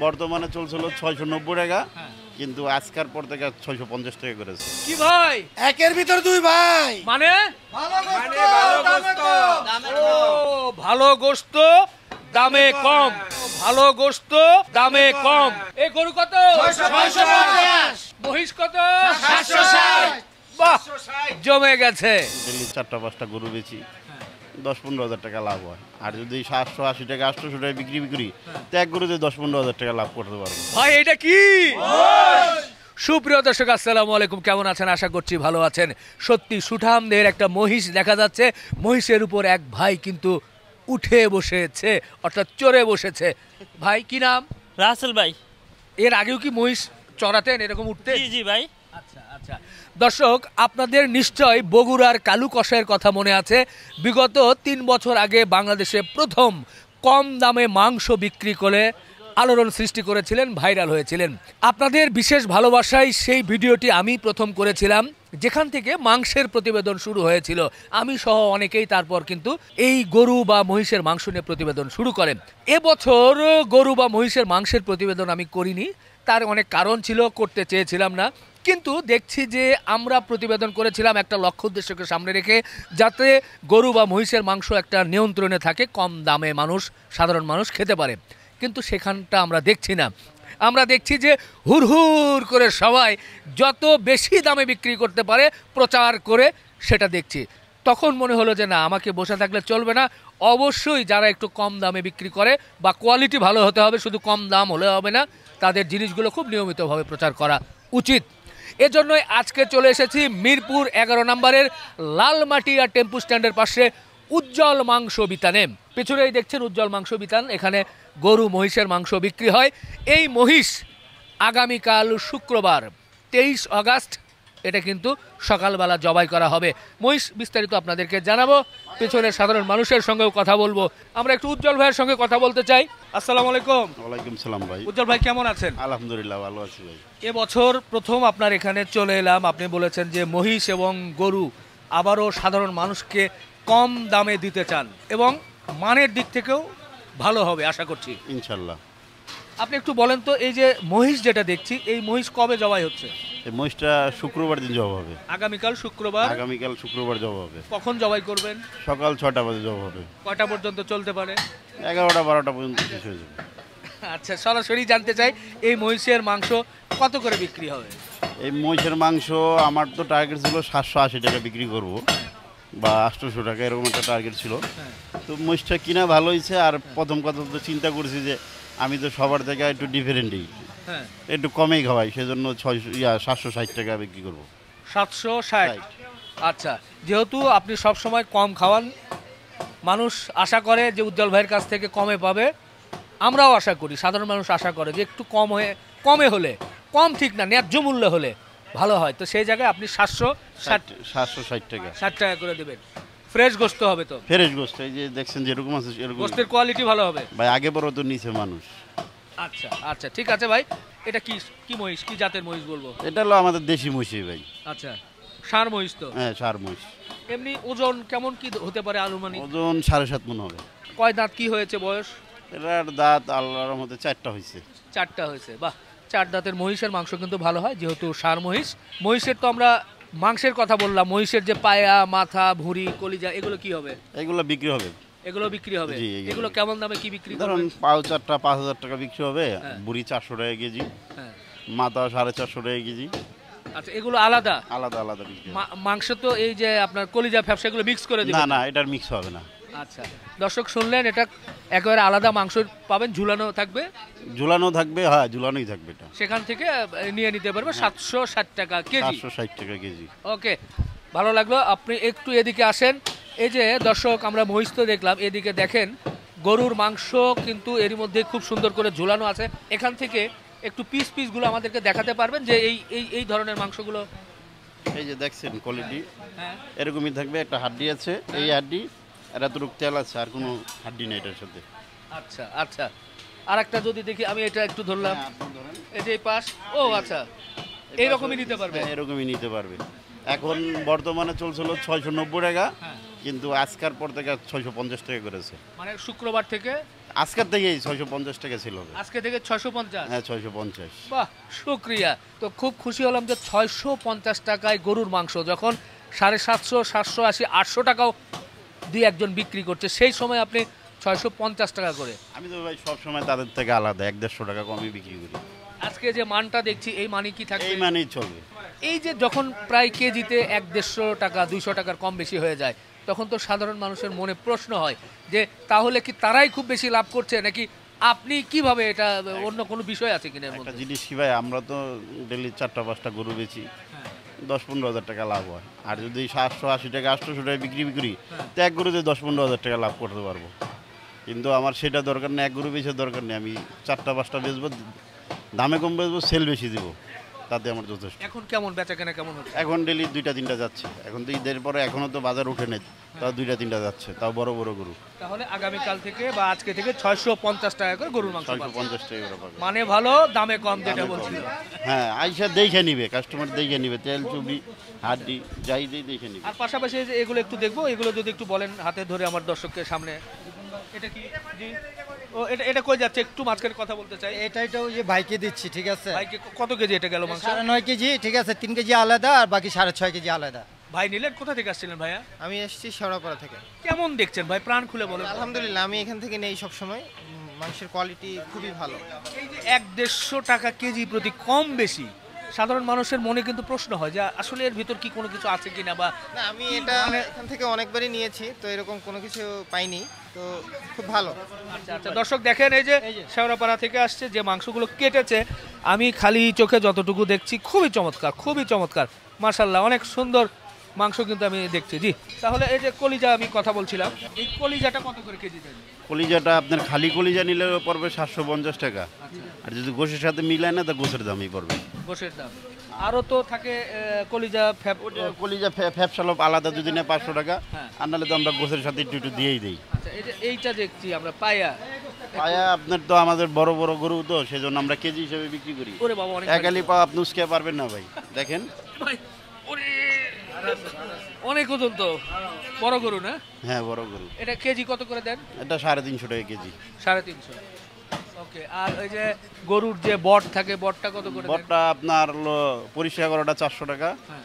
বর্তমানে চলছিল 690 টাকা, কিন্তু আজকের পর থেকে 650 টাকা করেছে। কি ভাই, একের ভিতর দুই ভাই, মানে ভালো গোস্ত দামে কম, ভালো গোস্ত দামে কম। এই গরু কত? 650, মহিষ কত? 760। বাহ, জমে গেছে। ডেলি 4-5টা গরু বেচি, 10-15 হাজার টাকা লাভ হয়। আর যদি 780 টাকা 800 টাকা বিক্রি করি, তো এক গরুতে 10-15 হাজার টাকা লাভ করতে পারবো। ভাই এটা কি? সুপ্রিয় দর্শক, আসসালামু আলাইকুম। কেমন আছেন? আশা করছি ভালো আছেন। সত্যি সুঠামদের একটা মহিষ দেখা যাচ্ছে। মহিষের উপর এক ভাই কিন্তু উঠে বসেছে, অর্থাৎ চড়ে বসেছে। ভাই কি নাম? রাসেল ভাই। এর আগেও কি মহিষ চড়াতেন, এরকম উঠতে? জি জি ভাই। আচ্ছা আচ্ছা। দর্শক, আপনাদের নিশ্চয় বগুড়ার কালু কষাইয়ের কথা মনে আছে। বিগত 3 বছর আগে বাংলাদেশে প্রথম কম দামে মাংস বিক্রি করে আলোড়ন সৃষ্টি করেছিলেন, ভাইরাল হয়েছিলেন। আপনাদের বিশেষ ভালোবাসায় সেই ভিডিওটি আমি প্রথম করেছিলাম, যেখান থেকে মাংসের প্রতিবেদন শুরু হয়েছিল। আমি সহ অনেকেই তারপর কিন্তু এই গরু বা মহিষের মাংস নিয়ে প্রতিবেদন শুরু করেন। এবছর গরু বা মহিষের মাংসের প্রতিবেদন আমি করিনি। তার অনেক কারণ ছিল, করতে চেয়েছিলাম না। কিন্তু দেখছি যে আমরা প্রতিবেদন করেছিলাম একটা লক্ষ্য উদ্দেশ্যকে সামনে রেখে, যাতে গরু বা মহিষের মাংস একটা নিয়ন্ত্রণে থাকে, কম দামে মানুষ, সাধারণ মানুষ খেতে পারে। কিন্তু সেখানটা আমরা দেখছি না। আমরা দেখছি যে হুড়হুড় করে সবাই যত বেশি দামে বিক্রি করতে পারে প্রচার করে সেটা দেখছি। তখন মনে হলো যে না, আমাকে বসে থাকলে চলবে না। অবশ্যই যারা একটু কম দামে বিক্রি করে বা কোয়ালিটি ভালো হতে হবে, শুধু কম দাম হলে হবে না, তাদের জিনিসগুলো খুব নিয়মিতভাবে প্রচার করা উচিত। এজন্যই আজকে চলে এসেছি মিরপুর 11 নম্বরের লালমাটিয়া টেম্পু স্ট্যান্ডের পাশে উজ্জ্বল মাংস বিতানে। পেছনেই দেখছেন উজ্জ্বল মাংস বিতান। এখানে গরু মহিষের মাংস বিক্রি হয়। এই মহিষ আগামীকাল শুক্রবার 23 আগস্ট এটা কিন্তু সকালবেলা জবাই করা হবে। মহিষ বিস্তারিত আপনাদেরকে জানাবো, পেছনের সাধারণ মানুষের সঙ্গেও কথা বলবো। আমরা একটু উজ্জ্বল ভাইয়ের সঙ্গে কথা বলতে চাই। আসসালামু আলাইকুম। ওয়ালাইকুম সালাম ভাই। উজ্জ্বল ভাই কেমন আছেন? আলহামদুলিল্লাহ ভালো আছি ভাই। এবছর প্রথম আপনার এখানে চলে এলাম। আপনি বলেছেন যে মহিষ এবং গরু আবারও সাধারণ মানুষকে কম দামে দিতে চান এবং মানের দিক থেকেও ভালো হবে আশা করছি ইনশাল্লাহ। আপনি একটু বলেন তো, এই যে মহিষ যেটা দেখছি, এই মহিষ কবে জবাই হচ্ছে? এই মহিষটা শুক্রবার দিন জব হবে। আগামীকাল শুক্রবার। আগামীকাল শুক্রবার জব হবে। কখন জবাই করবেন? সকাল 6টা বাজে জব হবে। কয়টা পর্যন্ত চলতে পারে? 11টা-12টা পর্যন্ত শেষ হয়ে যাবে। আচ্ছা, সরাসরি জানতে চাই এই মহিষের মাংস কত করে বিক্রি হবে? এই মহিষের মাংস আমার তো টার্গেট ছিল 780 টাকা বিক্রি করব, বা 800 টাকা, এরকম একটা টার্গেট ছিল। তো মহিষটা কিনা ভালো হয়েছে। আর প্রথম কথা তো চিন্তা করছি যে আমি তো সবার থেকে একটু ডিফারেন্টই, একটু কমেই খাওয়াই, সেজন্য 760 টাকা বিক্রি করবো। 760। আচ্ছা, যেহেতু আপনি সব সময় কম খাওয়ান, মানুষ আশা করে যে উজ্জ্বল ভাইয়ের কাছ থেকে কমে পাবে। আমরাও আশা করি, সাধারণ মানুষ আশা করে যে একটু কমে হলে, কম ঠিক না, ন্যায্য মূল্য হলে ভালো হয়। তো সেই জায়গায় আপনি 760 টাকা 60 টাকা করে দেবেন। ফ্রেশ গোস্ত হবে তো? ফ্রেশ গোস্ত, এই যে দেখছেন যেরকম আছে এরকম। গোস্তের কোয়ালিটি ভালো হবে ভাই, আগে পরও তো নিচে মানুষ। আচ্ছা আচ্ছা, ঠিক আছে ভাই। এটা কি কি মহিষ, কি জাতের মহিষ বলবো? এটা হলো আমাদের দেশি মহিষই ভাই। আচ্ছা, ষাঁড় মহিষ তো? হ্যাঁ, ষাঁড় মহিষ। এমনি ওজন কেমন কি হতে পারে আনুমানিক? ওজন 7.5 মণ হবে। কয় দাঁত কি হয়েছে, বয়স? এটার দাঁত আল্লাহর মধ্যে 4টা হয়েছে। 4টা হয়েছে, বাহ। 4 দাঁতের মহিষের মাংস কিন্তু ভালো হয়, যেহেতু ষাঁড় মহিষ। মহিষের তো আমরা মাংসের কথা বললাম, মহিষের যে পায়া, মাথা, ভুঁড়ি, কলিজা, এগুলো কি হবে? এগুলো বিক্রি হবে। এগুলো বিক্রি হবে? জি, এগুলো কেমন দামে কি বিক্রি করবেন? ধরুন পাও 4টা 5,000 টাকা বিক্রি হবে। বুড়ি 400 টাকা কেজি, হ্যাঁ। মাথা 450 টাকা কেজি। আচ্ছা, এগুলো আলাদা আলাদা আলাদা বিক্রি হবে। মাংস তো এই যে আপনার কলিজা, ফ্যাপসা, এগুলো মিক্স করে দিবেন? না না, এটার মিক্স হবে না। আচ্ছা, দর্শক শুনলেন, এটা একেবারে আলাদা মাংস পাবেন, ঝুলানো থাকবে। ঝুলানো থাকবে, হ্যাঁ ঝুলানোই থাকবে। এটা সেখান থেকে নিয়ে নিতে পারবে 760 টাকা কেজি। 760 টাকা কেজি। ওকে, ভালো লাগলো। আপনি একটু এদিকে আসেন। এই যে দর্শক, আমরা মহিষ তো দেখলাম, এদিকে দেখেন গরুর মাংস কিন্তু এরই মধ্যে খুব সুন্দর করে ঝুলানো আছে। এখান থেকে একটু পিসগুলো আমাদেরকে দেখাতে পারবেন যে এই এই এই ধরনের মাংসগুলো? এই যে দেখছেন কোয়ালিটি, হ্যাঁ, এরকমই থাকবে। একটা হাড্ডি আছে, এই হাড্ডি, এটা তো তেল আছে, আর কোনো হাড্ডি নেই এটার সাথে। আচ্ছা আচ্ছা। আর একটা যদি দেখি, আমি এটা একটু ধরলাম, এই যে এই পাশ। ও আচ্ছা, এইরকমই নিতে পারবে? এরকমই নিতে পারবে। এখন বর্তমানে চলছিল 690 টাকা, কিন্তু আজকের পর থেকে 650 টাকা করেছে। মানে শুক্রবার থেকে আজকের থেকেই 650 টাকা ছিল। আজকে থেকে 650। হ্যাঁ 650। বাহ, শুক্রিয়া। তো খুব খুশি হলাম যে 650 টাকায় গরুর মাংস যখন 750, 780, 800 টাকাও দুই একজন বিক্রি করছে, সেই সময় আপনি 650 টাকা করে। আমি তো ভাই সবসময় তাদের থেকে আলাদা, 1-150 টাকা কমই বিক্রি করি। আজকে যে মানটা দেখছি এই মানই কি থাকবে? এই মানেই চলবে। এই যে যখন প্রায় কেজিতে 100-150 টাকা 200 টাকার কম বেশি হয়ে যায়, তখন তো সাধারণ মানুষের মনে প্রশ্ন হয় যে তাহলে কি তারাই খুব বেশি লাভ করছে, নাকি আপনি কিভাবে এটা অন্য কোনো বিষয় আছে কিনা এর একটা মধ্যে? জিনিস কি ভাই, আমরা তো ডেলি 4-5টা গরু বেচি, 10-15 হাজার টাকা লাভ হয়। আর যদি 780 টাকা 800 টাকা বিক্রি করি, তো এক গরুতে 10-15 হাজার টাকা লাভ করতে পারবো। কিন্তু আমার সেটা দরকার নেই, এক গরু বেচার দরকার নেই। আমি 4টা-5টা বেচবো, দামে কম বেচবো, সেল বেশি দেবো, তাতে আমার যথেষ্ট। এখন কেমন বেচা কেনা কেমন হচ্ছে? এখন ডেলি 2-3টা যাচ্ছে। এখন তো ঈদের পরে এখনও তো বাজার উঠে নেই, তাও 2-3টা যাচ্ছে, তাও বড় বড় গরু। তাহলে আগামীকাল থেকে বা আজকে থেকে 650 টাকা করে গরুর মাংস পাবেন। 650 টাকা করে পাবে। মানে ভালো, দামে কম, যেটা বলছিল। হ্যাঁ, আইসা দেখে নিবে, কাস্টমার দেখে নিবে, তেল চুবি হাড্ডি যাই দিয়ে দেখে নিবে। আর পাশাপাশি এই যে এগুলো একটু দেখবো, এগুলো যদি একটু বলেন হাতে ধরে আমার দর্শকের সামনে। এটা কি? জি। ও এটা এটা কই যাচ্ছে, একটু মাঝখানে কথা বলতে চাই। এটা ওই যে ভাইকে দিচ্ছি, ঠিক আছে। ভাইকে কত কেজি এটা গেল মাংস? 9.5 কেজি, ঠিক আছে। 3 কেজি আলাদা আর বাকি 6.5 কেজি আলাদা। ভাই নিলেন? কোথা থেকে আসছিলেন ভাইয়া? আমি এসেছি শেওড়াপাড়া থেকে। কেমন দেখছেন ভাই, প্রাণ খুলে বলেন। আলহামদুলিল্লাহ, আমি এখান থেকে নেই সবসময়। মাংসের কোয়ালিটি খুবই ভালো। এই যে 1-150 টাকা কেজি প্রতি কম বেশি, সাধারণ মানুষের মনে কিন্তু প্রশ্ন হয় যে আসলে এর ভিতর কি কোনো কিছু আছে কিনা, বা না, আমি এটা এখান থেকে অনেকবারই নিয়েছি, তো এরকম কোনো কিছু পাইনি, তো খুব ভালো। আচ্ছা আচ্ছা, দর্শক দেখেন এই যে শেওড়াপাড়া থেকে আসছে, যে মাংসগুলো কেটেছে আমি খালি চোখে যতটুকু দেখছি খুবই চমৎকার, খুবই চমৎকার, মাশাআল্লাহ, অনেক সুন্দর মাংস কিন্তু আমি দেখছি। জি, তাহলে এই যে কলিজা আমি কথা বলছিলাম, এই কলিজাটা কত করে কেজি দেন? কলিজাটা আপনার খালি কলিজা নিলে পড়বে 750 টাকা। আর যদি গোশের সাথে মিলায় না, তো গোশের দামই পড়বে। গোশের দাম আরও তো থাকে, কলিজা ফ্যাপ। কলিজা ফ্যাপসালপ আলাদা যদি নেয় 500 টাকা, হ্যাঁ। আর নাহলে তো আমরা গোশের সাথে একটু একটু দিয়েই দিই। আচ্ছা, এই যে এইটা দেখছি আমরা পায়া, পায়া আপনার তো আমাদের বড় বড় গরু, তো সেজন্য আমরা কেজি হিসেবে বিক্রি করি। ওরে বাবা, অনেক একালি পাওয়া আপনি উস্কে পারবেন না ভাই, দেখেন। ভাই, ওরে অনেক ওজন তো, বড় গরু না? হ্যাঁ বড় গরু। এটা কেজি কত করে দেন? এটা 350 টাকা কেজি। 350। ওকে, আর ওই যে গরুর যে বট থাকে, বটটা কত করে দেন? বটটা আপনার হলো পরিষ্কার করাটা 400 টাকা, হ্যাঁ।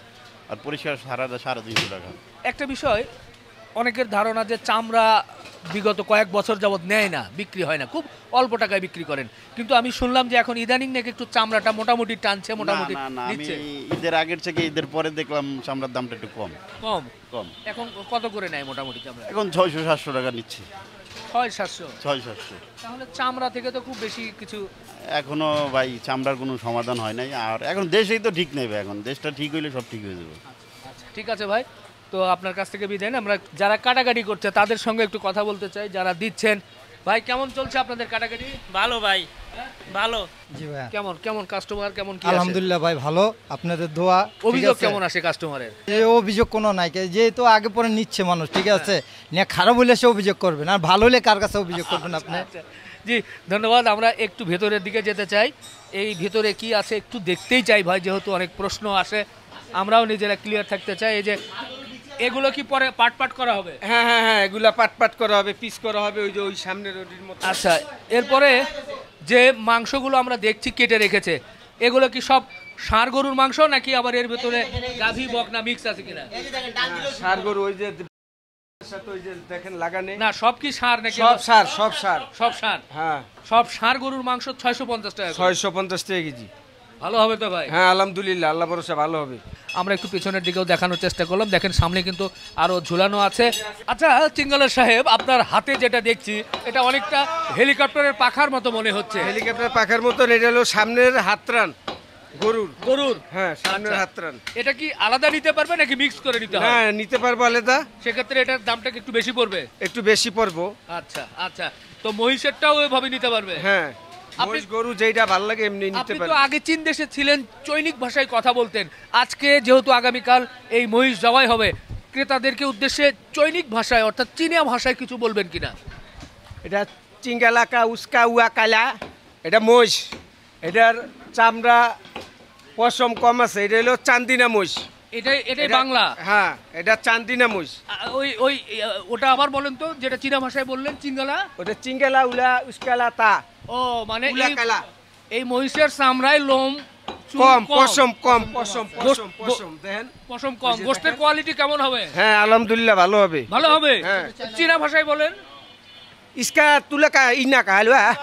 আর পরিষ্কার সারাটা 350 টাকা। একটা বিষয়, অনেকের ধারণা যে চামড়া বিগত কয়েক বছর যাবত নেয় না, বিক্রি হয় না, খুব অল্প টাকায় বিক্রি করেন, কিন্তু আমি শুনলাম যে এখন ইদানিং নাকি একটু চামড়াটা মোটামুটি টানছে, মোটামুটি না, আমি নিচ্ছে। ঈদের আগের থেকে ঈদের পরে দেখলাম চামড়ার দামটা একটু কম কম। কম। এখন কত করে নেয় মোটামুটি চামড়া? এখন 600-700 টাকা নিচ্ছে। 600-700। 600-700। তাহলে চামড়া থেকে তো খুব বেশি কিছু। এখনো ভাই চামড়ার কোনো সমাধান হয় নাই। আর এখন দেশেই তো ঠিক নেবে, এখন দেশটা ঠিক হইলে সব ঠিক হয়ে যাবে। আচ্ছা, ঠিক আছে ভাই, তো আপনার কাছ থেকে বিদায় না, আমরা যারা কাটাকাটি করছে তাদের সঙ্গে একটু কথা বলতে চাই, যারা দিচ্ছেন। ভাই, কেমন চলছে আপনাদের কাটাকাটি? ভালো ভাই, ভালো। জি ভাই, কেমন কেমন কাস্টমার, কেমন কি আসে? আলহামদুলিল্লাহ ভাই, ভালো, আপনাদের দোয়া। ঠিক অভিযোগ আছে? কেমন আসে কাস্টমারের? এই অভিযোগ কোনো নাই, যেহেতু আগে পরে নিচ্ছে মানুষ, ঠিক আছে, নিয়ে খারাপ হলে সে অভিযোগ করবেন, আর ভালো হলে কার কাছে অভিযোগ করবেন আপনি? আচ্ছা, জি ধন্যবাদ। আমরা একটু ভেতরের দিকে যেতে চাই, এই ভিতরে কি আছে একটু দেখতেই চাই ভাই, যেহেতু অনেক প্রশ্ন আসে, আমরাও নিজেরা ক্লিয়ার থাকতে চাই। এই যে এগুলো কি পরে পাট পাট করা হবে? হ্যাঁ হ্যাঁ হ্যাঁ, এগুলা পাট পাট করা হবে, পিস করা হবে, ওই যে ওই সামনের রোটির মতো। আচ্ছা, এরপরে যে মাংসগুলো আমরা দেখছি কেটে রেখেছে, এগুলো কি সব ষাঁড় গরুর মাংস, নাকি আবার এর ভেতরে গাভী বকনা মিক্স আছে কিনা? সার গরু ওই যে সাথে ওই যে দেখেন লাগানে, না, সব কি ষাঁড় নাকি? সব সার, সব সার। সব ষাঁড়। হ্যাঁ, সব ষাঁড় গরুর মাংস 650 টাকা করে। 650 টাকা কেজি। ভালো হবে তো ভাই? হ্যাঁ আলহামদুলিল্লাহ, আল্লাহ ভরসা ভালো হবে। আমরা একটু পেছনের দিকেও দেখানোর চেষ্টা করলাম, দেখেন সামনে কিন্তু আরো ঝুলানো আছে। আচ্ছা চিঙ্গলার সাহেব, আপনার হাতে যেটা দেখছি এটা অনেকটা হেলিকপ্টারের পাখার মতো মনে হচ্ছে। হেলিকপ্টার পাখার মতো, এটা হলো সামনের হাতরান গরুর। গরুর? হ্যাঁ, সামনের আচ্ছা। হাতরান। এটা কি আলাদা নিতে পারবে নাকি মিক্স করে নিতে হবে? হ্যাঁ, নিতে পারবো আলাদা। সেক্ষেত্রে এটার দামটা কি একটু বেশি পড়বে? একটু বেশি পড়বো। আচ্ছা আচ্ছা, তো মহিষেরটাও ওইভাবে নিতে পারবে? হ্যাঁ, আপনি- মহিষ গরু যেইটা ভালো লাগে এমনি নিতে আপনি তো পারবো। আগে চীন দেশে ছিলেন, চৈনিক ভাষায় কথা বলতেন, আজকে যেহেতু আগামীকাল এই মহিষ জবাই হবে, ক্রেতাদেরকে উদ্দেশ্যে চৈনিক ভাষায় অর্থাৎ চীনা ভাষায় কিছু বলবেন কিনা? এটা চিঙ্গালাকা উস্কা উয়া কালা, এটা মহিষ, এটার চামড়া পশম কম আছে, এটা হলো চান্দিনা মহিষ। এটাই এটা- বাংলা। হ্যাঁ, এটা চান্দিনা মহিষ। ওই ওই ওটা আবার বলেন তো, যেটা চীনা ভাষায় বললেন, চিঙ্গালা। ওটা চিঙ্গেলা উলা উস্কালা তা ও মানে উলা কালা এই মহিষের চামড়ায় লোম চুল কম পশম কম পশম গোস্ত- পশম পশম দেখেন পশম কম। গোস্তের কোয়ালিটি কেমন হবে? হ্যাঁ আলহামদুলিল্লাহ ভালো হবে ভালো হবে। হ্যাঁ। চীনা ভাষায় বলেন। ইসকা তুলা কা ইনা কা হালবা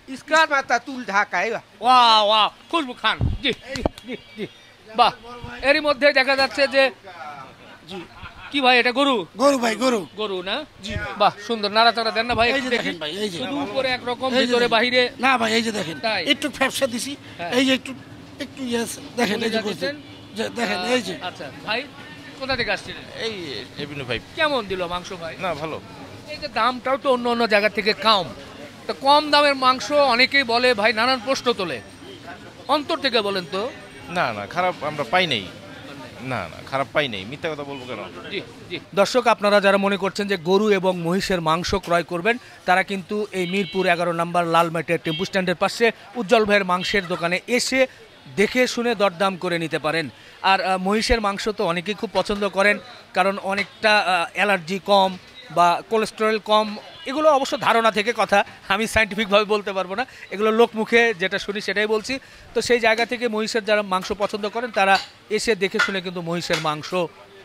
ইসকা মাতা তুল ঢাকা আইবা ওয়াও ওয়াও, খুশবু খান। জি জি জি জি, বাহ। এরই মধ্যে দেখা যাচ্ছে যে কি ভাই, এটা গরু? গরু ভাই গরু। গরু না? বাহ, সুন্দর নাড়াচাড়া দেন না ভাই, এই একটু যে দেখি। দেখেন ভাই, এই যে। শুধু উপরে একরকম, এই যে ভিতরে দেখেন। বাহিরে না ভাই এই যে দেখেন, তাই? একটু ফ্যাপসা দিছি, হ্যাঁ। এই যে একটু একটু ইয়েস দেখেন, এই যে কলিজা দিছেন? যে দেখেন এই যে। আচ্ছা ভাই, কোথা থেকে আসছিলেন? এই এভিনিউ ভাই কেমন দিল মাংস ভাই? না ভালো এই যে দামটাও তো অন্য অন্য জায়গা থেকে কম, তো কম দামের মাংস অনেকেই বলে ভাই, নানান প্রশ্ন তোলে। অন্তর থেকে বলেন তো। না না খারাপ আমরা পাই নাই না না খারাপ পাই নাই মিথ্যা কথা বলবো কেন জি জি। দর্শক, আপনারা যারা মনে করছেন যে গরু এবং মহিষের মাংস ক্রয় করবেন, তারা কিন্তু এই মিরপুর 11 নম্বর লালমাটিয়া টেম্পু স্ট্যান্ডের পাশে উজ্জ্বল ভাইয়ের মাংসের দোকানে এসে দেখে শুনে দরদাম করে নিতে পারেন। আর মহিষের মাংস তো অনেকেই খুব পছন্দ করেন, কারণ অনেকটা অ্যালার্জি কম বা কোলেস্টেরল কম। এগুলো অবশ্য ধারণা থেকে কথা, আমি সায়েন্টিফিকভাবে বলতে পারবো না, এগুলো লোকমুখে যেটা শুনি সেটাই বলছি। তো সেই জায়গা থেকে মহিষের যারা মাংস পছন্দ করেন, তারা এসে দেখে শুনে কিন্তু মহিষের মাংস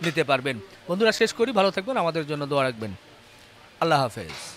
নিতে পারবেন। বন্ধুরা, শেষ করি, ভালো থাকবেন, আমাদের জন্য দোয়া রাখবেন। আল্লাহ হাফেজ।